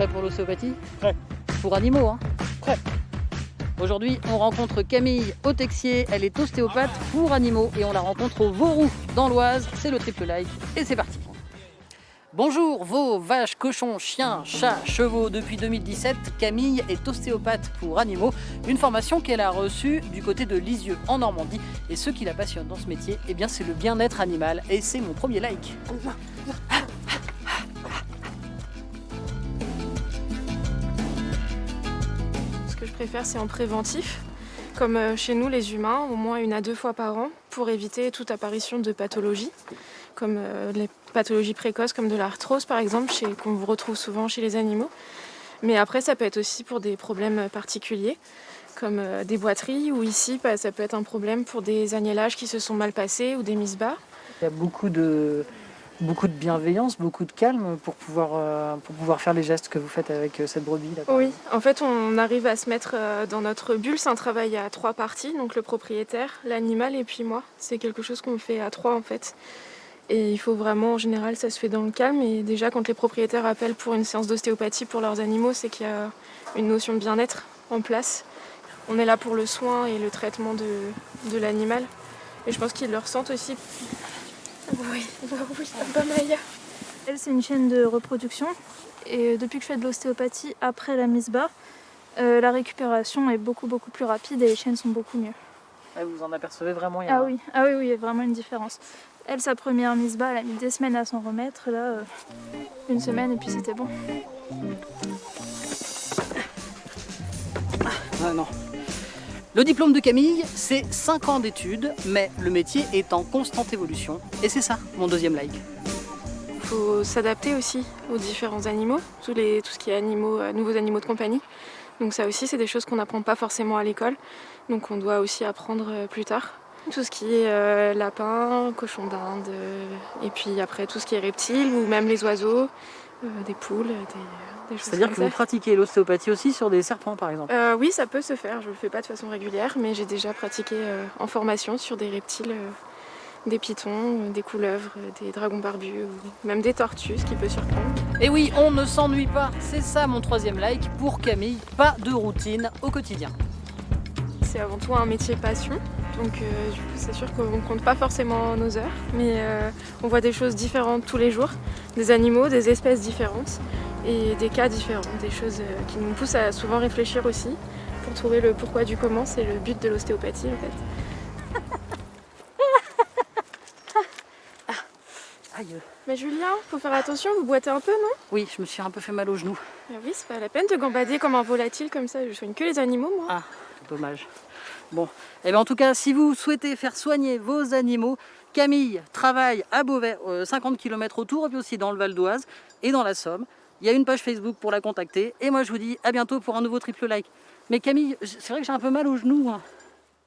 Prêt pour l'ostéopathie? Prêt. Pour animaux, hein? Prêt. Aujourd'hui, on rencontre Camille au Texier, elle est ostéopathe pour animaux et on la rencontre au Vauroux dans l'Oise. C'est le triple like et c'est parti. Bonjour veaux, vaches, cochons, chiens, chats, chevaux. Depuis 2017, Camille est ostéopathe pour animaux, une formation qu'elle a reçue du côté de Lisieux en Normandie. Et ce qui la passionne dans ce métier, eh bien, c'est le bien-être animal et c'est mon premier like. Ce que je préfère, c'est en préventif, comme chez nous les humains, au moins 1 à 2 fois par an, pour éviter toute apparition de pathologies, comme les pathologies précoces, comme de l'arthrose par exemple, qu'on retrouve souvent chez les animaux. Mais après, ça peut être aussi pour des problèmes particuliers, comme des boiteries, ou ici, ça peut être un problème pour des agnelages qui se sont mal passés ou des mises bas. Il y a beaucoup de bienveillance, beaucoup de calme pour pouvoir faire les gestes que vous faites avec cette brebis là. Oui, en fait, on arrive à se mettre dans notre bulle. C'est un travail à 3 parties, donc le propriétaire, l'animal et puis moi. C'est quelque chose qu'on fait à 3 en fait. Et il faut vraiment, en général, ça se fait dans le calme. Et déjà, quand les propriétaires appellent pour une séance d'ostéopathie pour leurs animaux, c'est qu'il y a une notion de bien-être en place. On est là pour le soin et le traitement de l'animal. Et je pense qu'ils le ressentent aussi. Oui, Maya. Elle, c'est une chaîne de reproduction. Et depuis que je fais de l'ostéopathie après la mise bas, la récupération est beaucoup plus rapide et les chaînes sont beaucoup mieux. Ah, vous en apercevez vraiment? Oui, il y a vraiment une différence. Elle, sa première mise bas, elle a mis des semaines à s'en remettre. Là, 1 semaine et puis c'était bon. Ah non. Le diplôme de Camille, c'est 5 ans d'études, mais le métier est en constante évolution. Et c'est ça, mon deuxième like. Il faut s'adapter aussi aux différents animaux, tout ce qui est nouveaux animaux de compagnie. Donc ça aussi, c'est des choses qu'on n'apprend pas forcément à l'école. Donc on doit aussi apprendre plus tard. Tout ce qui est lapin, cochon d'Inde, et puis après tout ce qui est reptiles, ou même les oiseaux, des poules, des choses. C'est-à-dire que vous pratiquez l'ostéopathie aussi sur des serpents par exemple? Oui, ça peut se faire. Je ne le fais pas de façon régulière, mais j'ai déjà pratiqué en formation sur des reptiles, des pythons, des couleuvres, des dragons barbus, ou même des tortues, ce qui peut surprendre. Et oui, on ne s'ennuie pas, c'est ça mon troisième like pour Camille, pas de routine au quotidien. C'est avant tout un métier passion, donc du coup c'est sûr qu'on ne compte pas forcément nos heures, mais on voit des choses différentes tous les jours, des animaux, des espèces différentes et des cas différents, des choses qui nous poussent à souvent réfléchir aussi pour trouver le pourquoi du comment. C'est le but de l'ostéopathie en fait. Aïe. Mais Julien, faut faire attention, vous boitez un peu, non? Oui, je me suis un peu fait mal au genou. Ah oui, c'est pas la peine de gambader comme un volatile comme ça, je soigne que les animaux moi. Ah, dommage. Bon, et bien en tout cas, si vous souhaitez faire soigner vos animaux, Camille travaille à Beauvais, 50 km autour, et puis aussi dans le Val d'Oise et dans la Somme. Il y a une page Facebook pour la contacter. Et moi, je vous dis à bientôt pour un nouveau triple like. Mais Camille, c'est vrai que j'ai un peu mal au genou, hein.